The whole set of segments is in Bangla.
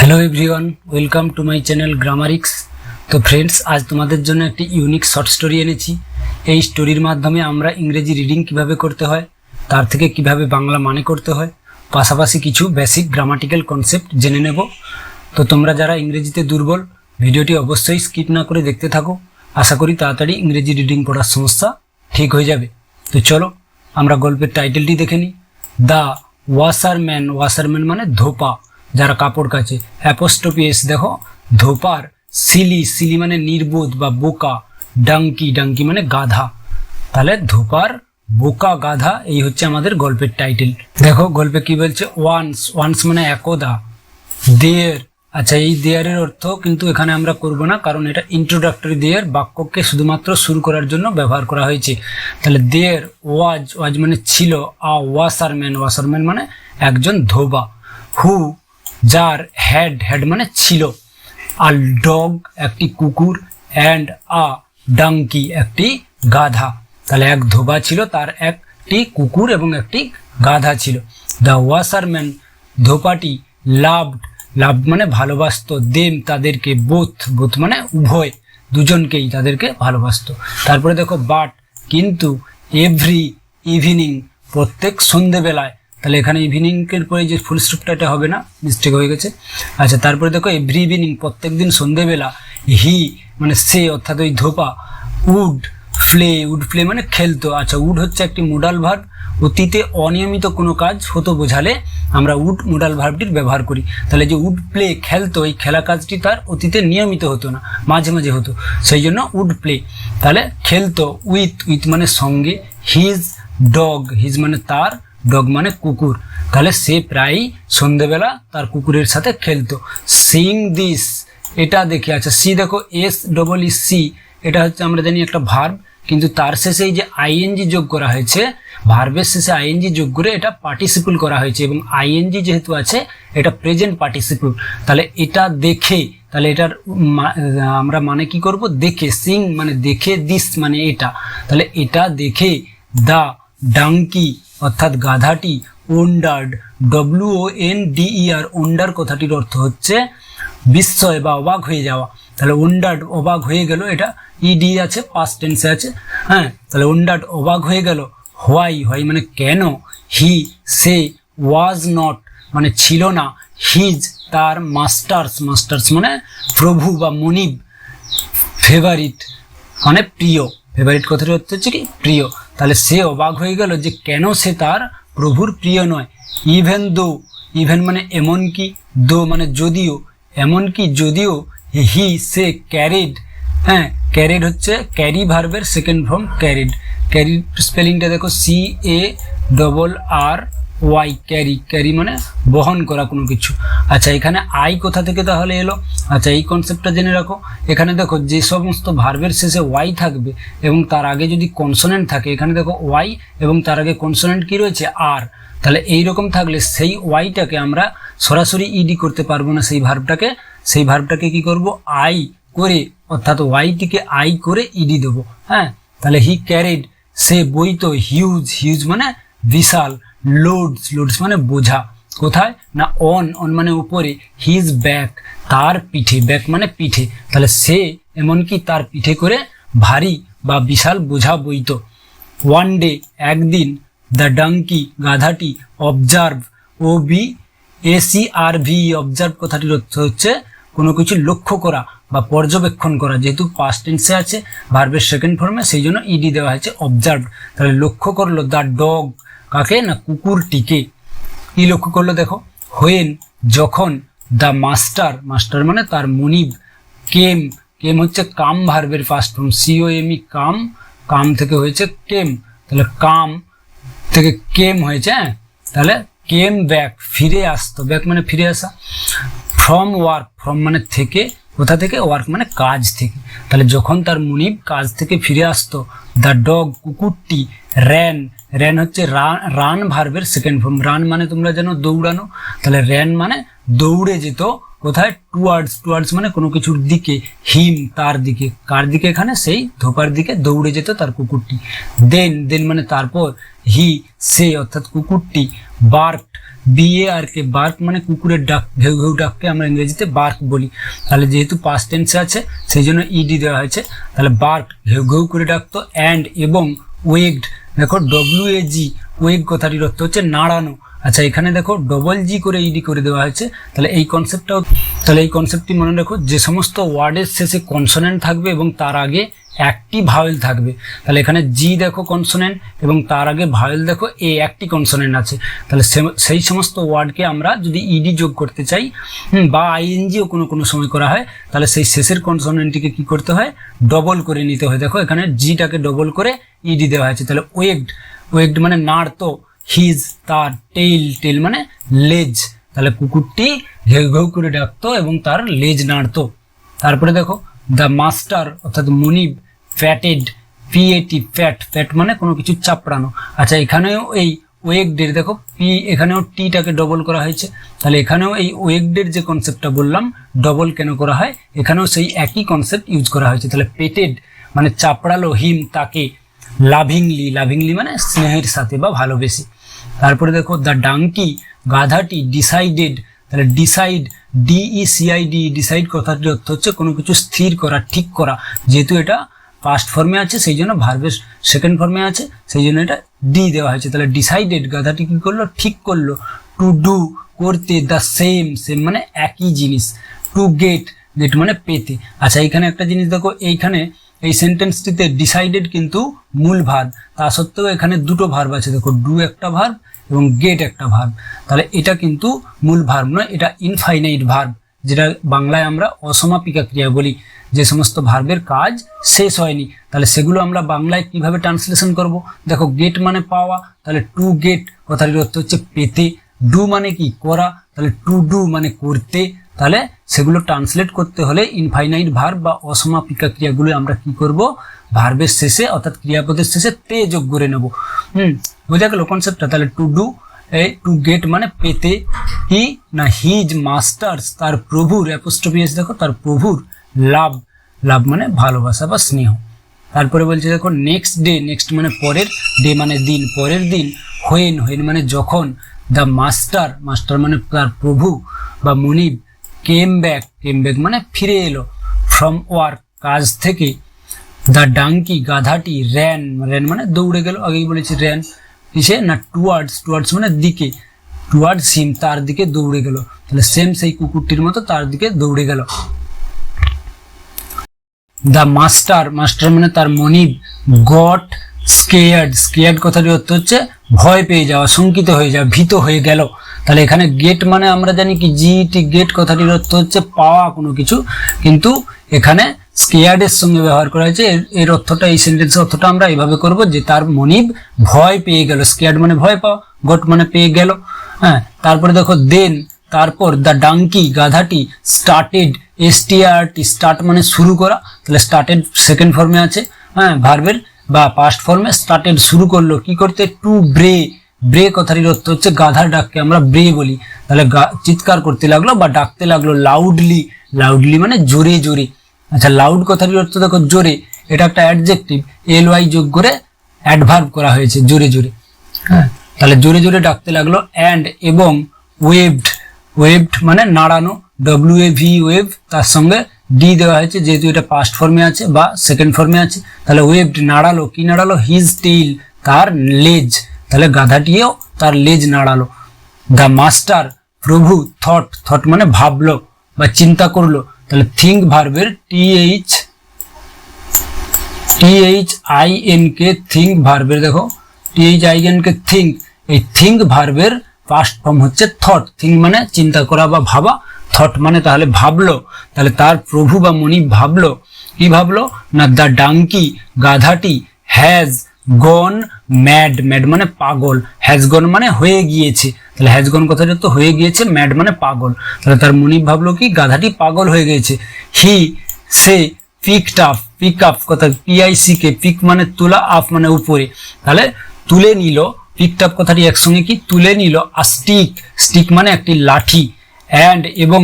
Hello everyone, welcome to my channel Grammarix. তো ফ্রেন্ডস, আজ তোমাদের জন্য একটি ইউনিক শর্ট স্টোরি এনেছি। এই স্টোরির মাধ্যমে আমরা ইংরেজি রিডিং কিভাবে করতে হয়, তার থেকে কিভাবে বাংলা মানে করতে হয়, পাশাপাশি কিছু বেসিক গ্রামাটিক্যাল কনসেপ্ট জেনে নেব। তো তোমরা যারা ইংরেজিতে দুর্বল, ভিডিওটি অবশ্যই স্কিপ না করে দেখতে থাকো। আশা করি তাড়াতাড়ি ইংরেজি রিডিং পড়ার সমস্যা ঠিক হয়ে যাবে। তো চলো আমরা গল্পের টাইটেলটি দেখে নিই। The washerman. ওয়াশারম্যান মানে ধোপা, যারা কাপড় কাচে। অ্যাপোস্ট্রফি এস দেখো, ধোপার। সিলি, সিলি মানে নির্বোধ বা বোকা। ডাঙ্কি, ডাঙ্কি মানে গাধা। তাহলে ধোপার, বোকা, গাধা, এই হচ্ছে আমাদের গল্পের টাইটেল। দেখো গল্পে কি বলছে। ওয়ান্স, ওয়ান্স মানে একদা। দেয়ার, আচ্ছা এই দেয়ারের অর্থ কিন্তু এখানে আমরা করব না, কারণ এটা ইন্ট্রোডাক্টরি দেয়ার, বাক্যকে শুধুমাত্র শুরু করার জন্য ব্যবহার করা হয়েছে। তাহলে দেয়ার ওয়াজ, ওয়াজ মানে ছিল। আ ওয়াশারম্যান, ওয়াশারম্যান মানে একজন ধোবা। হু, যার। হ্যাড, হ্যাড মানে ছিল। আ ডগ একটি কুকুর। অ্যান্ড আ ডাঙ্কি একটি গাধা। তাহলে এক ধোবা ছিল, তার একটি কুকুর এবং একটি গাধা ছিল। দ্য ওয়াশারম্যান ধোপাটি লাভড, লাভ মানে ভালোবাসতো। দেম তাদেরকে। বোথ, বোথ মানে উভয়, দুজনকেই তাদেরকে ভালোবাসতো। তারপরে দেখো বাট কিন্তু। এভরি ইভিনিং প্রত্যেক সন্ধেবেলায়। তাহলে এখানে ইভিনিং এর পরে যে ফুল স্টপটা এটা হবে না, মিস্টেক হয়ে গেছে। আচ্ছা তারপরে দেখো এভরি ইভিনিং প্রত্যেক দিন সন্ধেবেলা। হি মানে সে, অর্থাৎ ওই ধোপা। উড প্লে, উড প্লে মানে খেলতো। আচ্ছা উড হচ্ছে একটি মোডাল ভার্ব। অতীতে অনিয়মিত কোনো কাজ হতো বোঝালে আমরা উড মোডাল ভার্বটির ব্যবহার করি। তাহলে যে উড প্লে খেলতো, এই খেলা কাজটি তার অতীতে নিয়মিত হতো না, মাঝে মাঝে হতো, সেই জন্য উড প্লে। তাহলে খেলতো। উইথ, উইথ মানে সঙ্গে। হিজ ডগ, হিজ মানে তার, ডগ মানে কুকুর। তাহলে সে প্রায়ই সন্ধেবেলা তার কুকুরের সাথে খেলতো। সিং দিস, এটা দেখে। আচ্ছা সি দেখো, এস ডবল ই সি, এটা হচ্ছে আমরা জানি একটা ভার্ব, কিন্তু তার শেষে এই যে আইএনজি যোগ করা হয়েছে, ভার্বের শেষে আইএনজি যোগ করে এটা পার্টিসিপল করা হয়েছে, এবং আইএনজি যেহেতু আছে এটা প্রেজেন্ট পার্টিসিপল। তাহলে এটা দেখে, তাহলে এটার আমরা মানে কি করব, দেখে। সিং মানে দেখে, দিস মানে এটা। তাহলে এটা দেখে দা ডাঙ্কি অর্থাৎ গাধাটি ওন্ডার্ড, WONDER, ওন্ডার কথাটির অর্থ হচ্ছে বিস্ময় বা অবাক হয়ে যাওয়া। তাহলে ওন্ডার্ড অবাক হয়ে গেল, এটা ইডি আছে, পাস্ট টেন্সে আছে। হ্যাঁ, তাহলে ওন্ডার্ড অবাক হয়ে গেল। হোয়াই, হোয়াই মানে কেন। হি সে, ওয়াজ নট মানে ছিল না। হিজ তার, মাস্টার্স, মাস্টার্স মানে প্রভু বা মনিব। ফেভারিট মানে প্রিয়, ফেভারিট কথাটি অর্থ হচ্ছে কি প্রিয়। তাহলে সে অবাক হয়ে গেল যে কেন সে তার প্রভুর প্রিয় নয়। ইভেন দো, ইভেন মানে এমনকি, দো মানে যদিও, এমনকি যদিও। হি সে ক্যারিড, হ্যাঁ ক্যারিড হচ্ছে ক্যারি ভার্বের সেকেন্ড ফর্ম ক্যারিড। ক্যারিড স্পেলিংটা দেখো, CARRY, ক্যারি, ক্যারি মানে বহন করা কোনো কিছু। আচ্ছা এখানে আই কোথা থেকে তাহলে এলো, আচ্ছা এই কনসেপ্টটা জেনে রাখো। এখানে দেখো যে সমস্ত ভার্বের শেষে ওয়াই থাকবে এবং তার আগে যদি কনসোনেন্ট থাকে, এখানে দেখো ওয়াই এবং তার আগে কনসোনেন্ট কি রয়েছে, আর। তাহলে এইরকম থাকলে সেই ওয়াইটাকে আমরা সরাসরি ইডি করতে পারবো না, সেই ভার্বটাকে কি করব, আই করে, অর্থাৎ ওয়াইটিকে আই করে ইডি দেবো। হ্যাঁ, তাহলে হি ক্যারিড সে বইতো। হিউজ, হিউজ মানে বিশাল। লোডস, লোডস মানে বোঝা। কোথায় না, অন, অন মানে উপরে। হিজ ব্যাক তার পিঠে, ব্যাক মানে পিঠে। তাহলে সে এমনকি তার পিঠে করে ভারী বা বিশাল বোঝা বইতো। ওয়ান ডে একদিন। দ্য ডাঙ্কি গাধাটি। অবজার্ভ, OBACRV, অবজার্ভ কথাটির অর্থ হচ্ছে কোনো কিছু লক্ষ্য করা বা পর্যবেক্ষণ করা। যেহেতু পাস্ট টেন্সে আছে, ভার্বের সেকেন্ড ফর্মে, সেই জন্য ইডি দেওয়া হয়েছে অবজার্ভ। তাহলে লক্ষ্য করলো দ্য ডগ, কাকে না কুকুরটিকে। কি লক্ষ্য করলো দেখো, হোয়েন যখন। দ্য মাস্টার, মাস্টার মানে তার মনিব। কেম, কেম হচ্ছে কাম ভার্বের ফার্স্ট ফর্ম, COME কাম, কাম থেকে হয়েছে কেম। তাহলে কাম থেকে কেম হয়েছে। হ্যাঁ, তাহলে কেম ব্যাক ফিরে আসতো, ব্যাক মানে ফিরে আসা। ফ্রম ওয়ার্ক, ফ্রম মানে থেকে, কোথা থেকে, ওয়ার্ক মানে কাজ থেকে। তাহলে যখন তার মুনিব কাজ থেকে ফিরে আসতো। দ্য ডগ কুকুরটি। র্যান, র্যান হচ্ছে রান ভার্বের সেকেন্ড ফর্ম। রান মানে তোমরা জানো দৌড়ানো, তাহলে র্যান মানে দৌড়ে যেত। কোথায়, টুয়ার্ডস, টুয়ার্ডস মানে কোনো কিছুর দিকে। হিম তার দিকে, কার দিকে, এখানে সেই ধোপার দিকে দৌড়ে যেত তার কুকুরটি। দেন, দেন মানে তারপর। হি সে অর্থাৎ কুকুরটি। বার্কড, BARK, বার্ক মানে কুকুরের ডাক, ঘেউ ঘেউ ডাককে আমরা ইংরেজিতে বার্ক বলি। তাহলে যেহেতু পাস্ট টেন্সে আছে সেই জন্য ইডি দেওয়া হয়েছে। তাহলে বার্ক ঘেউ ঘেউ করে ডাকতো। অ্যান্ড এবং ওয়েগড, দেখো WAG, ওয়েগ কথাটির অর্থ হচ্ছে নাড়ানো। আচ্ছা, এখানে দেখো ডবল জি করে ইডি করে দেওয়া হয়েছে। তাহলে এই কনসেপ্টটি মনে রাখো, যে সমস্ত ওয়ার্ডের শেষে কনসোনেন্ট থাকবে এবং তার আগে একটি ভাওয়েল থাকবে। তাহলে এখানে জি দেখো কনসোনেন্ট এবং তার আগে ভাওয়েল দেখো এ একটি কনসোনেন্ট আছে। তাহলে সেই সমস্ত ওয়ার্ডকে আমরা যদি ইডি যোগ করতে চাই বা আইএনজিও কোনো সময় করা হয়, তাহলে সেই শেষের কনসোনেন্টটিকে কি করতে হয়, ডবল করে নিতে হয়। দেখো এখানে জিটাকে ডবল করে ইডি দেওয়া হয়েছে। তাহলে ওয়েগড মানে নাড়তো, হিজ তার, টেইল মানে লেজ, তাহলে কুকুরটি ঘেউ ঘেউ করে ডাকতো এবং তার লেজ নাড়তো। তারপরে দেখো দ্য মাস্টার অর্থাৎ মনিব ফ্যাটেড, ফ্যাট মানে কোনো কিছু চাপড়ানো। আচ্ছা, এখানেও এই ওয়েগডের দেখো এখানেও টিটাকে ডবল করা হয়েছে। তাহলে এখানেও এই ওয়েগডের যে কনসেপ্টটা বললাম ডবল কেন করা হয়, এখানেও সেই একই কনসেপ্ট ইউজ করা হয়েছে। তাহলে পেটেড মানে চাপড়ালো, হিম তাকে, লাভিংলি মানে স্নেহের সাথে বা ভালোবেসে। তারপরে দেখো দ্য ডাঙ্কি গাধাটি ডিসাইডেড, তাহলে ডিসাইড ডিসাইড কথাটির অর্থ হচ্ছে কোনো কিছু স্থির করা, ঠিক করা। যেহেতু এটা পাস্ট ফর্মে আছে সেই জন্য ভার্বের সেকেন্ড ফর্মে আছে সেই জন্য এটা ডি দেওয়া হয়েছে। তাহলে ডিসাইডেড গাধাটি কি করলো, ঠিক করলো। টু ডু করতে, দ্য সেম মানে একই জিনিস। টু গেট মানে পেতে। আচ্ছা, এখানে একটা জিনিস দেখো, এইখানে এই সেন্টেন্সটিতে ডিসাইডেড কিন্তু মূল ভার্ব, তা সত্ত্বেও এখানে দুটো ভার্ব আছে। দেখো ডু একটা ভার্ব এবং গেট একটা ভার্ব। তাহলে এটা কিন্তু মূল ভার্ব নয়, এটা ইনফাইনাইট ভার্ব, যেটা বাংলায় আমরা অসমাপিকা ক্রিয়া বলি। যে সমস্ত ভার্বের কাজ শেষ হয়নি, তাহলে সেগুলো আমরা বাংলায় কিভাবে ট্রান্সলেশন করব। দেখো গেট মানে পাওয়া, তাহলে টু গেট কথাটির অর্থ হচ্ছে পেতে। ডু মানে কি, করা, তাহলে টু ডু মানে করতে। তাহলে সেগুলো ট্রান্সলেট করতে হলে ইনফাইনাইট ভার্ব বা অসমাপিকা ক্রিয়াগুলো আমরা কি করব, ভার্বের শেষে অর্থাৎ ক্রিয়াপদের শেষে তে যোগ করে নেব। বোঝা গেল কনসেপ্টটা। তাহলে টু ডু, টু গেট মানে পেতে, হি না হিজ মাস্টার্স তার প্রভুর, অ্যাপোস্ট্রফি এস দেখো তার প্রভুর, লাভ মানে ভালোবাসা বা স্নেহ। তারপরে বলছে দেখো নেক্সট ডে, নেক্সট মানে পরের, ডে মানে দিন, পরের দিন। হোয়েন মানে যখন। দ্য মাস্টার মানে তার প্রভু বা মনিব। কেম ব্যাক মানে ফিরে এলো। ফ্রম ওয়ার্ক কাজ থেকে। দ্য ডাঙ্কি গাধাটি র্যান মানে দৌড়ে গেল, আগেই বলেছি র্যান কিসে না টুয়ার্ডস মানে দিকে, টুয়ার্ডস হিম তার দিকে দৌড়ে গেল। তাহলে সেম সেই কুকুরটির মতো তার দিকে দৌড়ে গেল। দ্য মাস্টার মানে তার মনিব। গট স্কেয়ার্ড কথাটির অর্থ হচ্ছে ভয় পেয়ে যাওয়া, শঙ্কিত হয়ে যাওয়া, ভীত হয়ে গেল। তাহলে এখানে গেট মানে আমরা জানি কি জিটি, গেট কথাটির অর্থ হচ্ছে পাওয়া কোনো কিছু, কিন্তু এখানে স্কেয়ার্ডের সঙ্গে ব্যবহার করা হয়েছে। এর অর্থটা, এই সেন্টেন্সের অর্থটা আমরা এইভাবে করব যে তার মনিব ভয় পেয়ে গেল। স্কেয়ার্ড মানে ভয় পাওয়া, গট মানে পেয়ে গেল। হ্যাঁ, তারপরে দেখো দেন, তারপর দ্য ডাঙ্কি গাধাটি স্টার্টেড, স্টার্ট মানে শুরু করা। তাহলে স্টার্টেড সেকেন্ড ফর্মে আছে, হ্যাঁ ভার্বের বা পাস্ট ফর্মে। স্টার্টেড শুরু করলো কি করতে, টু ব্রে কথাটির অর্থ হচ্ছে গাধার ডাককে আমরা ব্রে বলি। তাহলে চিৎকার করতে লাগলো বা ডাকতে লাগলো। লাউডলি মানে জোরে জোরে। আচ্ছা, লাউড কথাটির অর্থ দেখো জোরে, এটা একটা অ্যাডজেক্টিভ, LY যোগ করে অ্যাডভার্ব করা হয়েছে, জোরে জোরে। হ্যাঁ, তাহলে জোরে জোরে ডাকতে লাগলো। অ্যান্ড এবং ওয়েভড মানে নাড়ানো, WAV ওয়েভ, তার সঙ্গে ডি দেওয়া হয়েছে যেহেতু এটা পাস্ট ফর্মে আছে বা সেকেন্ড ফর্মে আছে। তাহলে ওয়েভড নাড়ালো, কি নাড়ালো, হিজ টেইল তার লেজ, তাহলে গাধাটিও তার লেজ নাড়ালো। দ্য মাস্টার প্রভু থট মানে ভাবলো বা চিন্তা করলো। তাহলে থিঙ্ক ভার্বের THINK থিঙ্ক ভার্বের দেখো THINK থিঙ্ক, এই থিঙ্ক ভার্বের পাস্ট ফর্ম হচ্ছে থট। থিঙ্ক মানে চিন্তা করা বা ভাবা, থট মানে তাহলে ভাবলো। তাহলে তার প্রভু বা মনিব ভাবলো, কি ভাবলো না দ্য ডাঙ্কি গাধাটি হ্যাজ গন ম্যাড মানে পাগল, হ্যাজ গন মানে হয়ে গিয়েছে। তাহলে হ্যাজ গন কথাটা তো হয়ে গিয়েছে, ম্যাড মানে পাগল। তাহলে তার মনিব ভাবলো কি গাধাটি পাগল হয়ে গিয়েছে। সে পিক আপ কথা PICK, পিক মানে তোলা, আপ মানে উপরে, তাহলে তুলে নিল। পিকড আপ কথাটি একসঙ্গে কি তুলে নিল। আর স্টিক মানে একটি লাঠি। অ্যান্ড এবং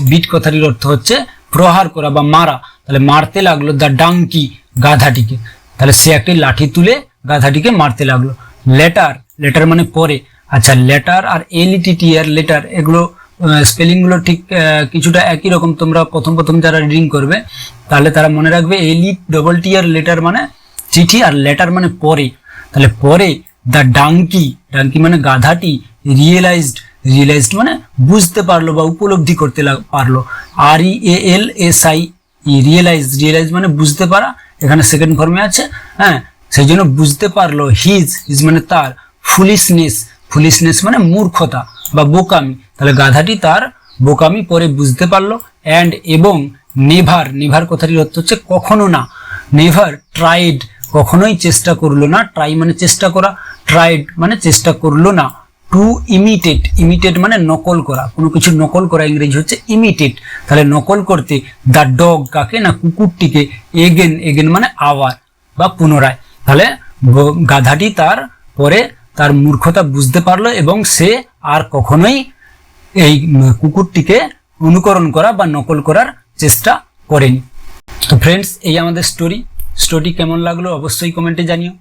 বিট কথাটির অর্থ হচ্ছে প্রহার করা বা মারা। তাহলে মারতে লাগলো দ্য ডাঙ্কি গাধাটিকে, তাহলে সে একটি লাঠি তুলে গাধাটিকে মারতে লাগলো। লেটার মানে পরে, আচ্ছা, লেটার আর LETTR লেটার, এগুলো স্পেলিংগুলো ঠিক কিছুটা একই রকম। তোমরা প্রথম যারা রিডিং করবে তাহলে তারা মনে রাখবে LETTR লেটার মানে চিঠি, আর লেটার মানে পরে। তাহলে পরে দ্য ডাঙ্কি, ডাঙ্কি মানে গাধাটি, রিয়েলাইজড মানে বুঝতে পারলো বা উপলব্ধি করতে পারলো। REALSI, রিয়েলাইজ মানে বুঝতে পারা, এখানে সেকেন্ড ফর্মে আছে। হ্যাঁ, সেই জন্য বুঝতে পারলো। হিজ মানে তার। ফুলিশনেস মানে মূর্খতা বা বোকামি। তাহলে গাধাটি তার বোকামি পরে বুঝতে পারলো। অ্যান্ড এবং নেভার কথাটির অর্থ হচ্ছে কখনো না। নেভার ট্রাইড, কখনোই চেষ্টা করলো না। ট্রাই মানে চেষ্টা করা, ট্রাইড মানে চেষ্টা করলো না। টু ইমিটেট মানে নকল করা, কোনো কিছু নকল করা ইংরেজি হচ্ছে ইমিটেট। তাহলে নকল করতে দ্য ডগ, কাকে না কুকুরটিকে, এগেন মানে আবার বা পুনরায়। তাহলে গাধাটি তার পরে তার মূর্খতা বুঝতে পারলো এবং সে আর কখনোই এই কুকুরটিকে অনুকরণ করা বা নকল করার চেষ্টা করেনি। তো ফ্রেন্ডস, এই আমাদের স্টোরি কেমন লাগলো অবশ্যই কমেন্টে জানিও,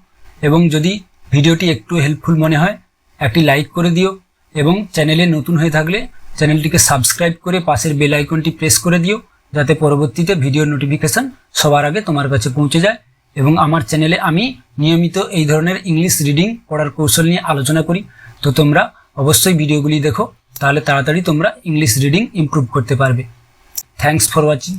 এবং যদি ভিডিওটি একটু হেল্পফুল মনে হয় একটি লাইক করে দিও, এবং চ্যানেলে নতুন হয়ে থাকলে চ্যানেলটিকে সাবস্ক্রাইব করে পাশের বেল আইকনটি প্রেস করে দিও, যাতে পরবর্তীতে ভিডিওর নোটিফিকেশন সবার আগে তোমার কাছে পৌঁছে যায়। এবং আমার চ্যানেলে আমি নিয়মিত এই ধরনের ইংলিশ রিডিং পড়ার কৌশল নিয়ে আলোচনা করি। তো তোমরা অবশ্যই ভিডিওগুলি দেখো, তাহলে তাড়াতাড়ি তোমরা ইংলিশ রিডিং ইমপ্রুভ করতে পারবে। Thanks for watching.